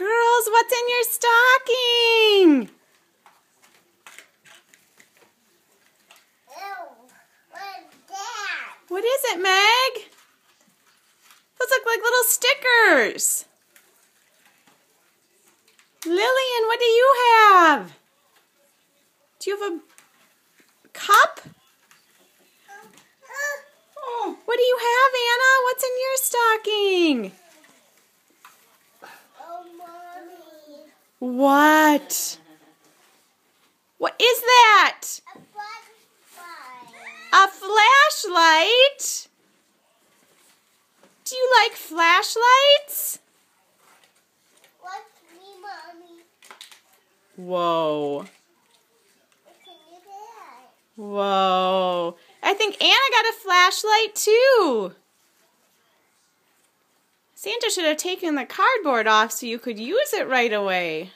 Girls, what's in your stocking? What is it, Meg? Those look like little stickers. Lillian, what do you have? Do you have a cup? Oh, what do you have, Anna? What's in your stocking? Oh, Mommy. What? What is that? A butterfly. A flashlight? Do you like flashlights? What's me, Mommy? Whoa. Can you do that? Whoa. I think Anna got a flashlight too. Santa should have taken the cardboard off so you could use it right away.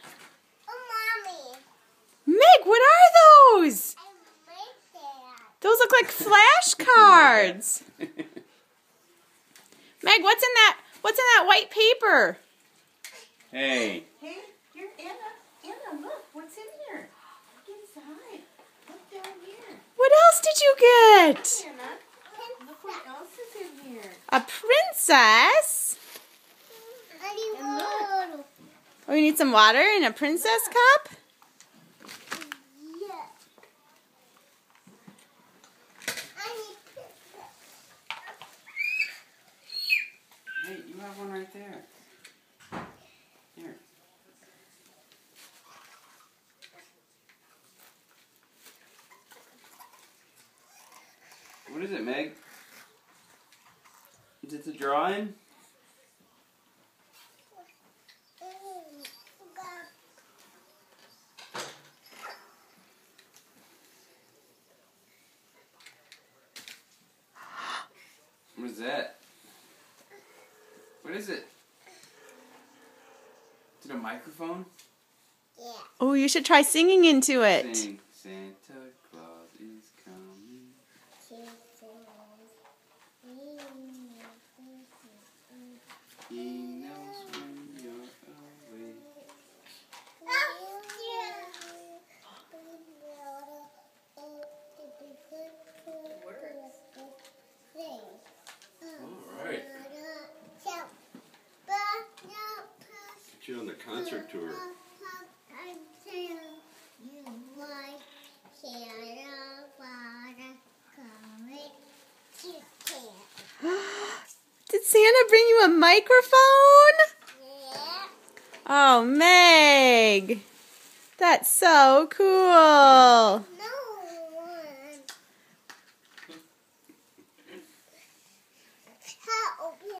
Oh, Mommy. Meg, what are those? I made that. Those look like flashcards. Meg, what's in that white paper? Hey. Hey, here, Anna, look, what's in here? Look inside. Look down here. What else did you get? Anna, look what else is in here. A princess? I need And look. water. Oh, you need some water in a princess cup? Yeah. I need pizza. Hey, you have one right there. Here. What is it, Meg? Is it the drawing? What is that? What is it? Is it a microphone? Yeah. Oh, you should try singing into it. Sing. Santa Claus is coming. He knows when you're away. Alright. Get you on the concert tour. Did Santa bring you a microphone? Oh, Meg. That's so cool.